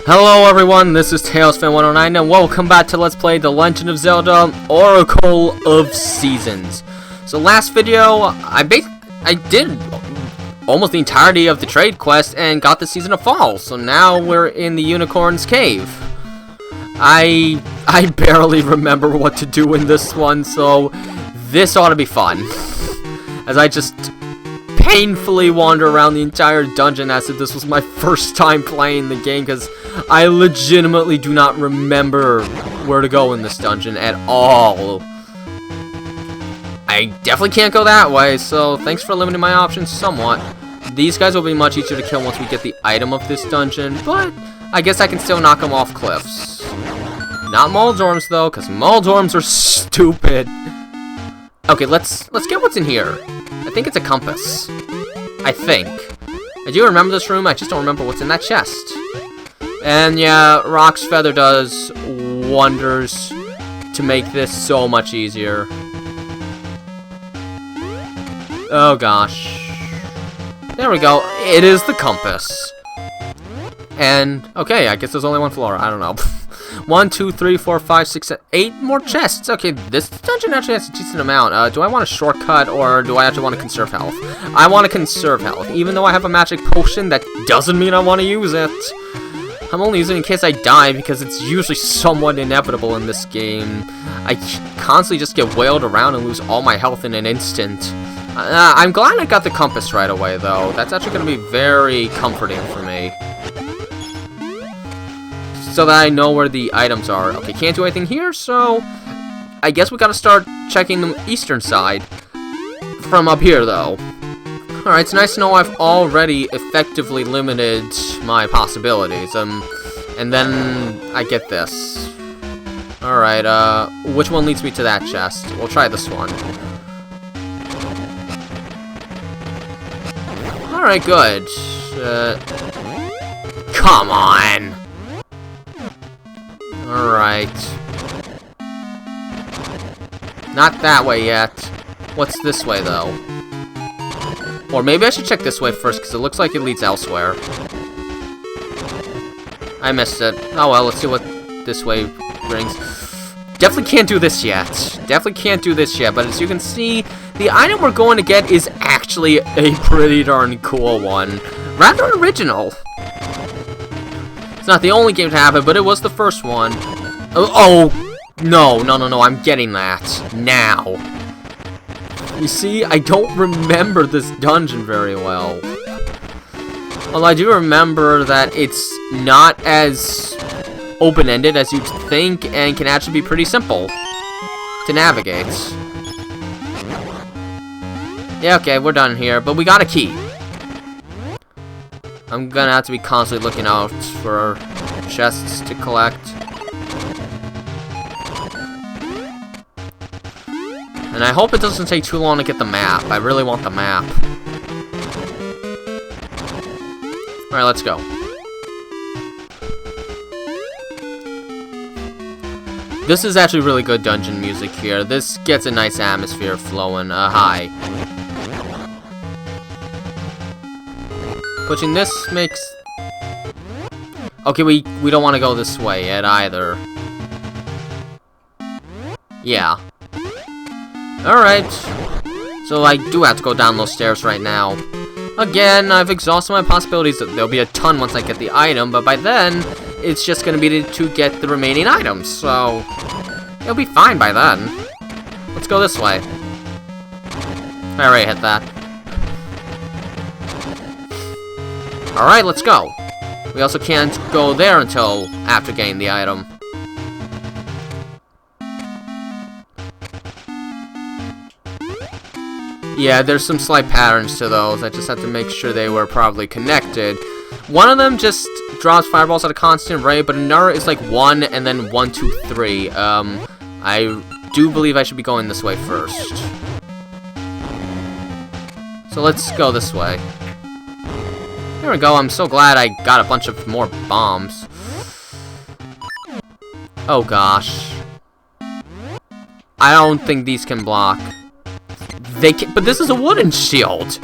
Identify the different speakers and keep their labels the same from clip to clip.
Speaker 1: Hello everyone, this is TailsFan109 and welcome back to Let's Play The Legend of Zelda Oracle of Seasons. So last video, I did almost the entirety of the trade quest and got the Season of Fall. So now we're in the Unicorn's Cave. I barely remember what to do in this one, so this ought to be fun. As I just painfully wander around the entire dungeon as if this was my first time playing the game, because I legitimately do not remember where to go in this dungeon at all. I definitely can't go that way, so thanks for limiting my options somewhat. These guys will be much easier to kill once we get the item of this dungeon, but I guess I can still knock them off cliffs. Not Moldorms though, because Moldorms are stupid. Okay, let's get what's in here. I think it's a compass. I think. I do remember this room, I just don't remember what's in that chest. And yeah, Rock's Feather does wonders to make this so much easier. Oh gosh. There we go. It is the compass. And, okay, I guess there's only one floor. I don't know. 1, 2, 3, 4, 5, 6, 7, 8 more chests. Okay, this dungeon actually has a decent amount. Do I want a shortcut or do I actually want to conserve health? I want to conserve health. Even though I have a magic potion, that doesn't mean I want to use it. I'm only using it in case I die because it's usually somewhat inevitable in this game. I constantly just get wailed around and lose all my health in an instant. I'm glad I got the compass right away, though. That's actually going to be very comforting for me. So that I know where the items are. Okay, can't do anything here, so I guess we gotta start checking the eastern side from up here, though. Alright, it's nice to know I've already effectively limited my possibilities. And then I get this. Alright, which one leads me to that chest? We'll try this one. Alright, good. Come on! Alright. Not that way yet. What's this way, though? Or maybe I should check this way first, because it looks like it leads elsewhere. I missed it. Oh well, let's see what this way brings. Definitely can't do this yet. Definitely can't do this yet, but as you can see, the item we're going to get is actually a pretty darn cool one. Rather original. It's not the only game to have it, but it was the first one. Oh, no, I'm getting that. Now. You see, I don't remember this dungeon very well. Well, I do remember that it's not as open-ended as you'd think, and can actually be pretty simple to navigate. Yeah, okay, we're done here, but we got a key. I'm gonna have to be constantly looking out for chests to collect. And I hope it doesn't take too long to get the map. I really want the map. Alright, let's go. This is actually really good dungeon music here. This gets a nice atmosphere flowing. Hi. Pushing this makes... Okay, we don't want to go this way yet either. Yeah. Alright. So I do have to go down those stairs right now. Again, I've exhausted my possibilities. There'll be a ton once I get the item, but by then, it's just going to be to get the remaining items, so... It'll be fine by then. Let's go this way. I already hit that. Alright, let's go. We also can't go there until after getting the item. Yeah, there's some slight patterns to those. I just have to make sure they were probably connected. One of them just drops fireballs at a constant rate, but another is like 1 and then 1, 2, 3. I do believe I should be going this way first. So let's go this way. There we go, I'm so glad I got a bunch of more bombs. Oh gosh. I don't think these can block. They can, but this is a wooden shield.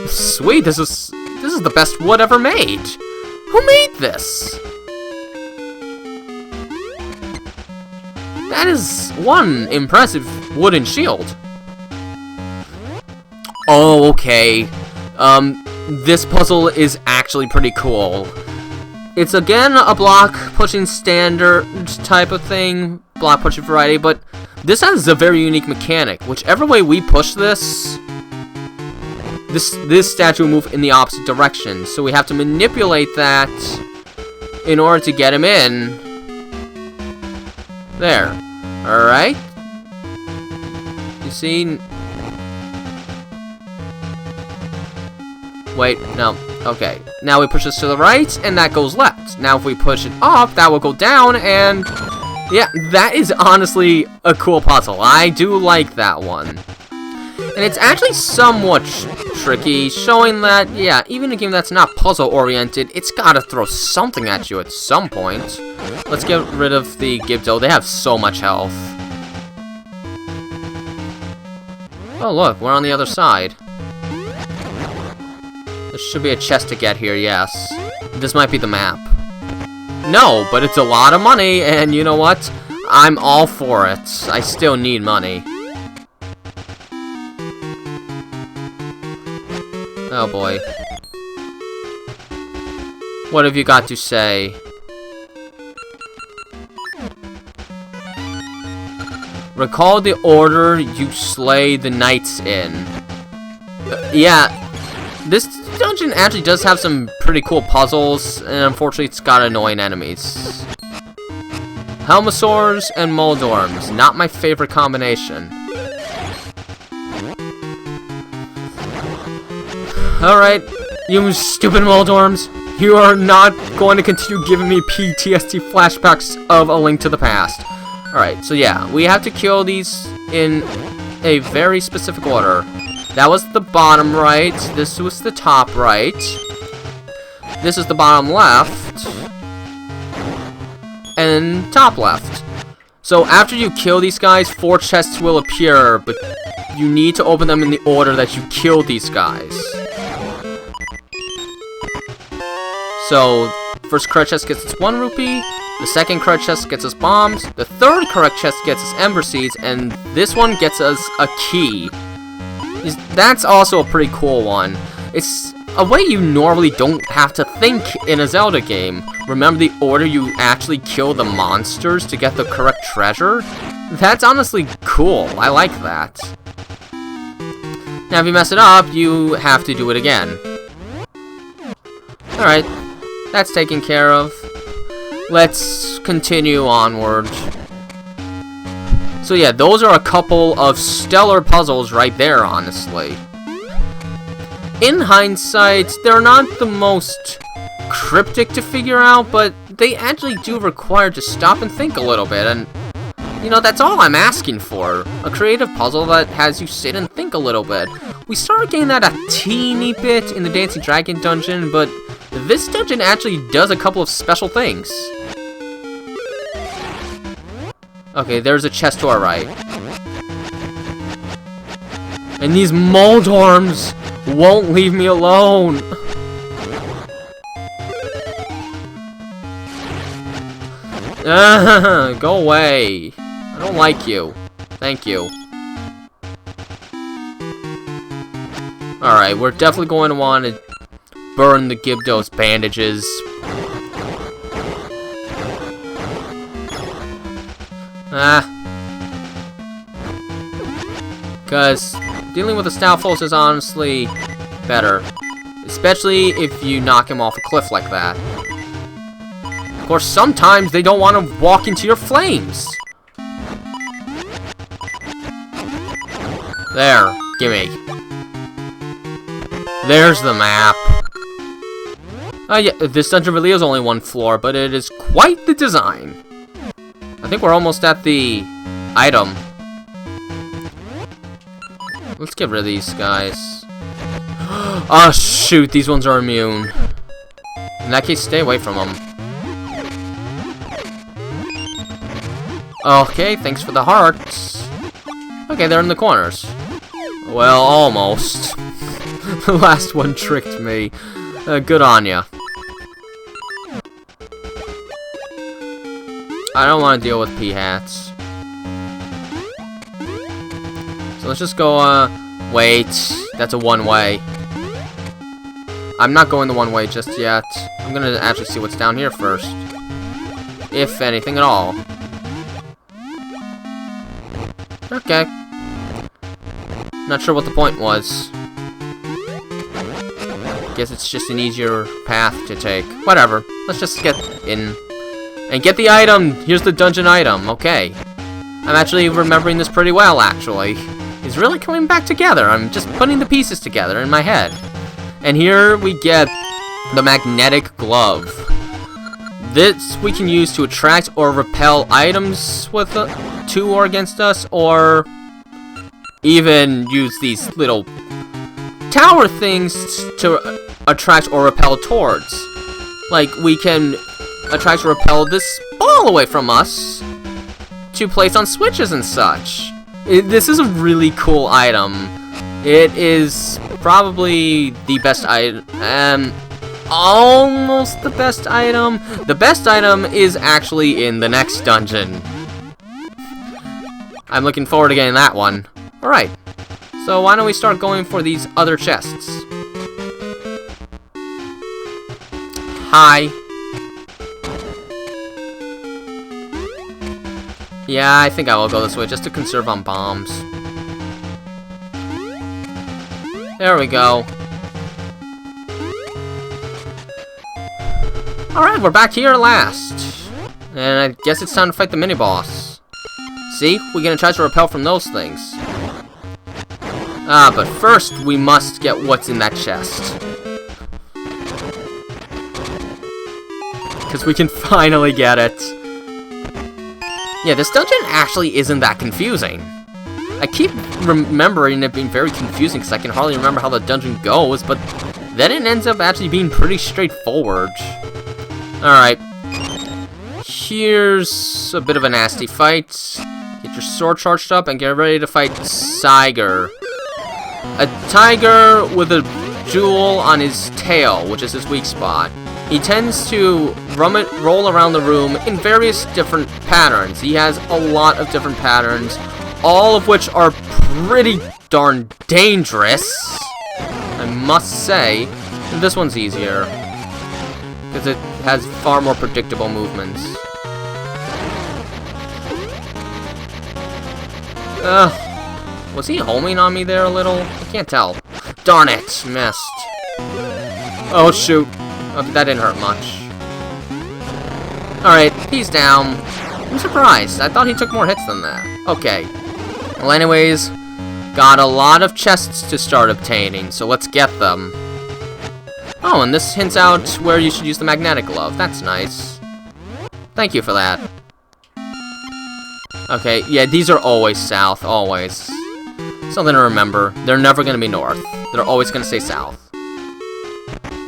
Speaker 1: Sweet, this is the best wood ever made. Who made this? That is one impressive wooden shield. Oh, okay. This puzzle is actually pretty cool. It's again a block pushing standard type of thing, block pushing variety, but this has a very unique mechanic. Whichever way we push this statue will move in the opposite direction. So we have to manipulate that in order to get him in. There. Alright. You see? Wait, no. Okay. Now we push this to the right, and that goes left. Now if we push it up, that will go down, and... yeah, that is honestly a cool puzzle. I do like that one. And it's actually somewhat tricky, showing that, yeah, even a game that's not puzzle-oriented, it's gotta throw something at you at some point. Let's get rid of the Gibdo. They have so much health. Oh, look, we're on the other side. There should be a chest to get here, yes. This might be the map. No, but it's a lot of money, and you know what? I'm all for it. I still need money. Oh boy. What have you got to say? Recall the order you slay the knights in. Yeah, this dungeon actually does have some pretty cool puzzles, and unfortunately it's got annoying enemies. Helmosaurs and Moldorms, not my favorite combination. Alright, you stupid Moldorms, you are not going to continue giving me PTSD flashbacks of A Link to the Past. Alright, so yeah, we have to kill these in a very specific order. That was the bottom right, this was the top right, this is the bottom left, and top left. So after you kill these guys, 4 chests will appear, but you need to open them in the order that you killed these guys. So, first correct chest gets us 1 rupee, the second correct chest gets us bombs, the third correct chest gets us ember seeds, and this one gets us a key. That's also a pretty cool one. It's a way you normally don't have to think in a Zelda game. Remember the order you actually kill the monsters to get the correct treasure? That's honestly cool. I like that. Now if you mess it up, you have to do it again. Alright, that's taken care of. Let's continue onward. So yeah, those are a couple of stellar puzzles right there, honestly. In hindsight, they're not the most cryptic to figure out, but they actually do require to stop and think a little bit, and you know, that's all I'm asking for. A creative puzzle that has you sit and think a little bit. We started getting that a teeny bit in the Dancing Dragon dungeon, but this dungeon actually does a couple of special things. Okay, there's a chest to our right. And these Moldorms won't leave me alone. Go away. I don't like you. Thank you. Alright, we're definitely going to want to burn the Gibdo's bandages. Because dealing with the Stalfos is honestly better. Especially if you knock him off a cliff like that. Of course, sometimes they don't want to walk into your flames. There, gimme. There's the map. Yeah, this dungeon really is only 1 floor, but it is quite the design. I think we're almost at the item. Let's get rid of these guys. Oh shoot, these ones are immune. In that case, stay away from them. Okay, thanks for the hearts. Okay, they're in the corners. Well, almost. The last one tricked me. Good on ya. I don't want to deal with P-hats. So let's just go, wait. That's a one-way. I'm not going the one-way just yet. I'm gonna actually see what's down here first. If anything at all. Okay. Not sure what the point was. Guess it's just an easier path to take. Whatever. Let's just get in. And get the item! Here's the dungeon item. Okay. I'm actually remembering this pretty well, actually. It's really coming back together. I'm just putting the pieces together in my head. And here we get the magnetic glove. This we can use to attract or repel items with to or against us, or even use these little tower things to attract or repel towards. Like, we can attract or repel this ball away from us to place on switches and such. This is a really cool item. It is probably the best item. Almost the best item. The best item is actually in the next dungeon. I'm looking forward to getting that one. Alright. So why don't we start going for these other chests? Hi. Yeah, I think I will go this way just to conserve on bombs. There we go. Alright, we're back here at last. And I guess it's time to fight the mini-boss. See? We're gonna try to repel from those things. But first, we must get what's in that chest. Because we can finally get it. Yeah, this dungeon actually isn't that confusing. I keep remembering it being very confusing because I can hardly remember how the dungeon goes, but then it ends up actually being pretty straightforward. Alright. Here's a bit of a nasty fight. Get your sword charged up and get ready to fight Tiger. A tiger with a jewel on his tail, which is his weak spot. He tends to roll around the room in various different patterns. He has a lot of different patterns, all of which are pretty darn dangerous, I must say. And this one's easier, because it has far more predictable movements. Was he homing on me there a little? I can't tell. Darn it, missed. Oh shoot. Okay, that didn't hurt much. Alright, he's down. I'm surprised. I thought he took more hits than that. Okay. Well, anyways, got a lot of chests to start obtaining, so let's get them. Oh, and this hints out where you should use the magnetic glove. That's nice. Thank you for that. Okay, yeah, these are always south, always. Something to remember. They're never going to be north. They're always going to stay south.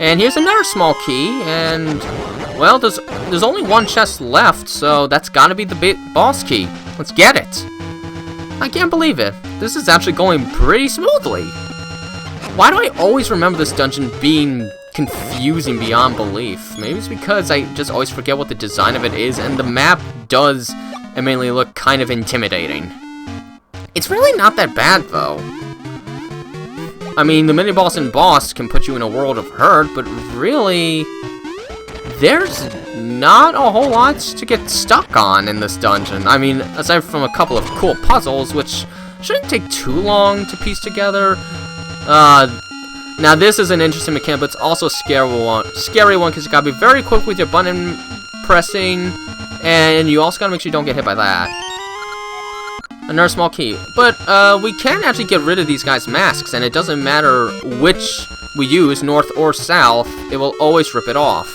Speaker 1: And here's another small key, and, well, there's only one chest left, so that's gotta be the boss key. Let's get it. I can't believe it. This is actually going pretty smoothly. Why do I always remember this dungeon being confusing beyond belief? Maybe it's because I just always forget what the design of it is, and the map does immediately look kind of intimidating. It's really not that bad, though. I mean, the mini-boss and boss can put you in a world of hurt, but really, there's not a whole lot to get stuck on in this dungeon. I mean, aside from a couple of cool puzzles, which shouldn't take too long to piece together. Now this is an interesting mechanic, but it's also a scary one because you gotta be very quick with your button pressing, and you also gotta make sure you don't get hit by that. Another small key. But, we can actually get rid of these guys' masks, and it doesn't matter which we use, north or south, it will always rip it off.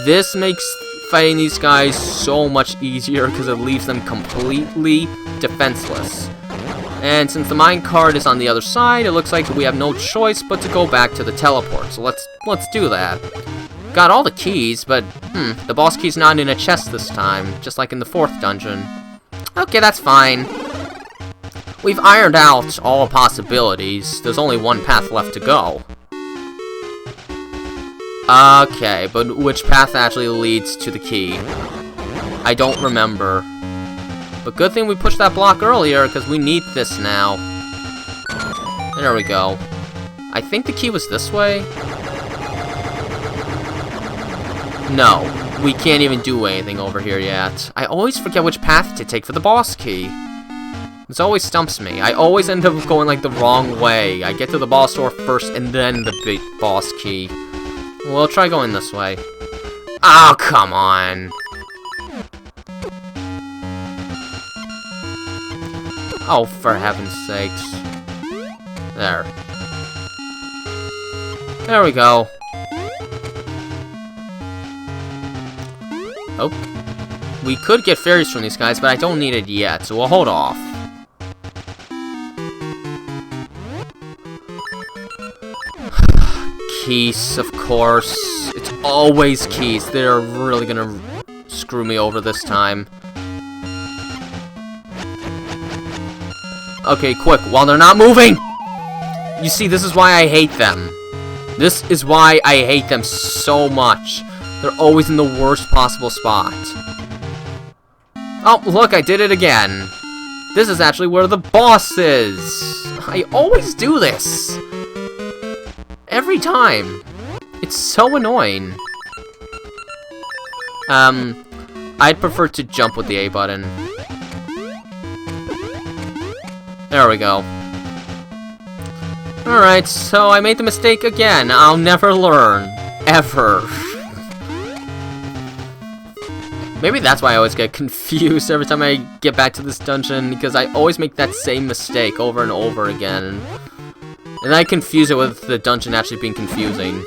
Speaker 1: This makes fighting these guys so much easier, because it leaves them completely defenseless. And since the minecart is on the other side, it looks like we have no choice but to go back to the teleport. So let's do that. Got all the keys, but, the boss key's not in a chest this time, just like in the 4th dungeon. Okay, that's fine. We've ironed out all possibilities. There's only one path left to go. Okay, but which path actually leads to the key? I don't remember. But good thing we pushed that block earlier, because we need this now. There we go. I think the key was this way? No. We can't even do anything over here yet. I always forget which path to take for the boss key. This always stumps me. I always end up going, like, the wrong way. I get to the boss door first, and then the big boss key. We'll try going this way. Oh, come on. Oh, for heaven's sakes. There. There we go. Oh. We could get fairies from these guys, but I don't need it yet, so we'll hold off. Keys, of course. It's always keys. They're really gonna screw me over this time. Okay, quick, while they're not moving! You see, this is why I hate them. This is why I hate them so much. They're always in the worst possible spot. Oh, look, I did it again. This is actually where the boss is. I always do this. Every time. It's so annoying. I'd prefer to jump with the A button. There we go. Alright, so I made the mistake again. I'll never learn. Ever. Maybe that's why I always get confused every time I get back to this dungeon, because I always make that same mistake over and over again. And I confuse it with the dungeon actually being confusing.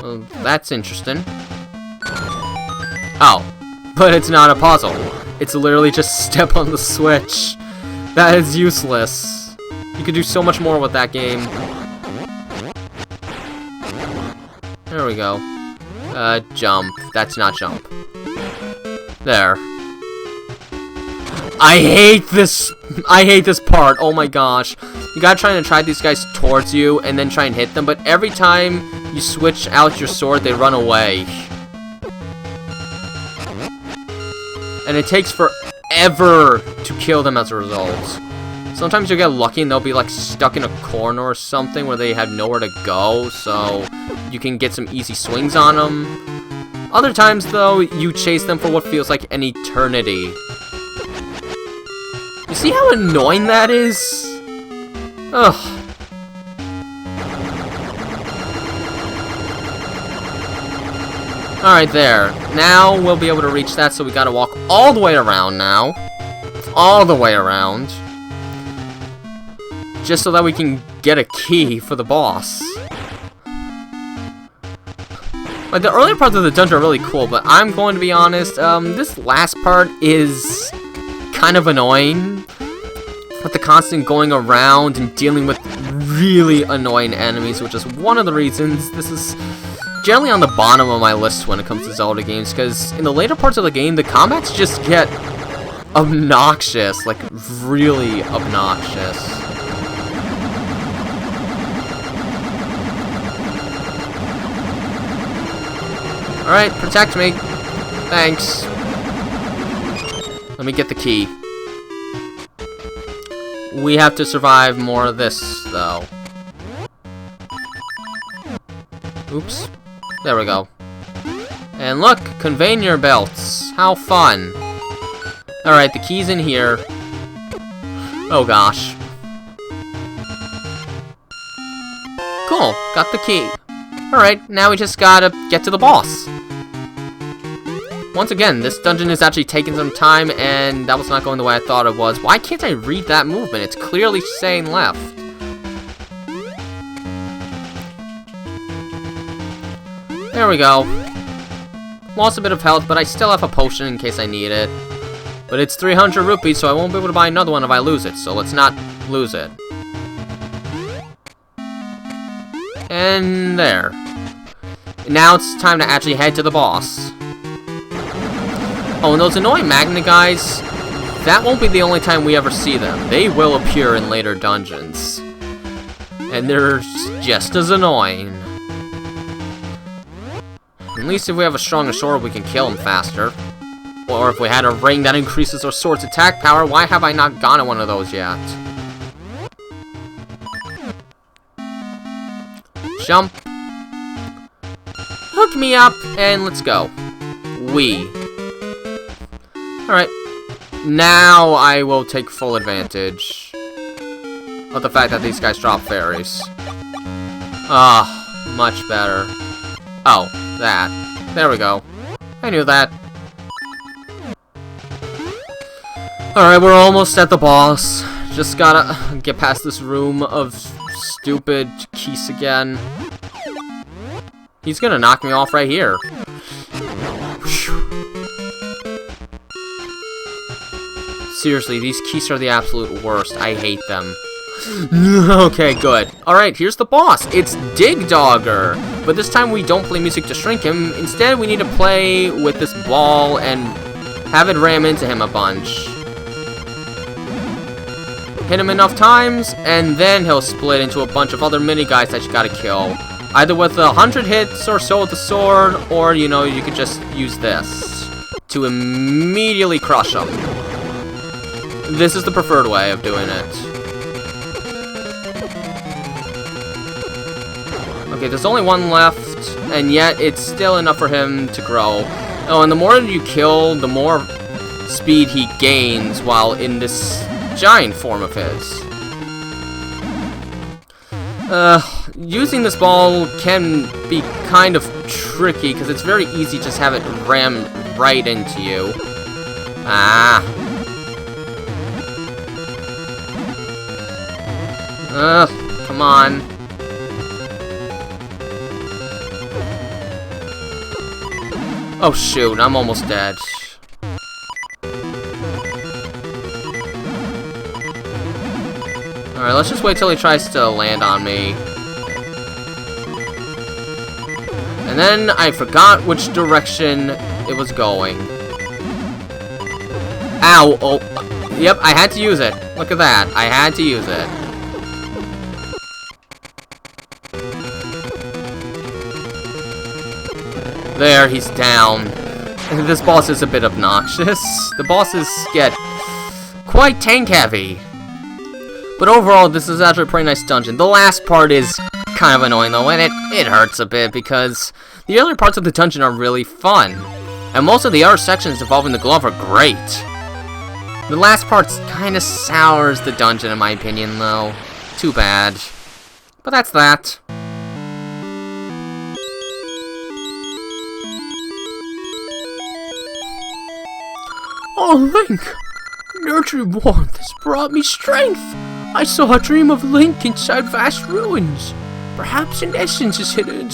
Speaker 1: Well, that's interesting. Oh, but it's not a puzzle. It's literally just step on the switch. That is useless. You could do so much more with that game. There we go. Jump. That's not jump. There. I hate this part. Oh my gosh. You gotta try and attract these guys towards you and then try and hit them, but every time you switch out your sword, they run away. And it takes forever to kill them as a result. Sometimes you'll get lucky and they'll be like stuck in a corner or something where they have nowhere to go, so you can get some easy swings on them. Other times, though, you chase them for what feels like an eternity. You see how annoying that is? Ugh. Alright, there. Now we'll be able to reach that, so we gotta walk all the way around now. All the way around. Just so that we can get a key for the boss. Like, the earlier parts of the dungeon are really cool, but I'm going to be honest, this last part is kind of annoying. With the constant going around and dealing with really annoying enemies, which is one of the reasons this is generally on the bottom of my list when it comes to Zelda games, because in the later parts of the game, the combats just get obnoxious, like really obnoxious. Alright, protect me. Thanks. Let me get the key. We have to survive more of this, though. Oops. There we go. And look, conveyor belts. How fun. Alright, the key's in here. Oh gosh. Cool, got the key. Alright, now we just gotta get to the boss. Once again, this dungeon is actually taking some time, and that was not going the way I thought it was. Why can't I read that movement? It's clearly saying left. There we go. Lost a bit of health, but I still have a potion in case I need it. But it's 300 rupees, so I won't be able to buy another one if I lose it, so let's not lose it. And there. Now it's time to actually head to the boss. Oh, and those annoying magnet guys, that won't be the only time we ever see them. They will appear in later dungeons. And they're just as annoying. At least if we have a stronger sword, we can kill them faster. Or if we had a ring that increases our sword's attack power, why have I not gotten one of those yet? Jump. Hook me up, and let's go. Alright. Now I will take full advantage of the fact that these guys drop fairies. Ah, much better. Oh, that. There we go. I knew that. Alright, we're almost at the boss. Just gotta get past this room of stupid keys again. He's gonna knock me off right here. Seriously, these keys are the absolute worst. I hate them. Okay, good. Alright, here's the boss. It's Dig Dogger. But this time we don't play music to shrink him. Instead, we need to play with this ball and have it ram into him a bunch. Hit him enough times, and then he'll split into a bunch of other mini guys that you gotta kill. Either with 100 hits or so with the sword, or, you know, you could just use this to immediately crush them. This is the preferred way of doing it. Okay, there's only one left, and yet it's still enough for him to grow. Oh, and the more you kill, the more speed he gains while in this giant form of his. Using this ball can be kind of tricky, because it's very easy to just have it ram right into you. Ah. Come on. Oh shoot, I'm almost dead. Alright, let's just wait till he tries to land on me. And then I forgot which direction it was going. Ow! Oh, yep, I had to use it. Look at that. I had to use it. There, he's down. This boss is a bit obnoxious. The bosses get quite tank heavy. But overall, this is actually a pretty nice dungeon. The last part is kind of annoying though, and it hurts a bit because the earlier parts of the dungeon are really fun. And most of the other sections involving the glove are great. The last part kind of sours the dungeon in my opinion though. Too bad. But that's that.
Speaker 2: Oh, Link! Nurturing warmth has brought me strength. I saw a dream of Link inside vast ruins. Perhaps an essence is hidden,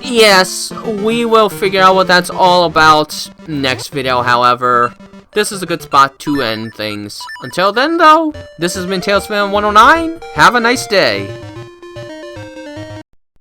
Speaker 1: Yes, we will figure out what that's all about next video, however. This is a good spot to end things. Until then, though, this has been TalesFan 109. Have a nice day.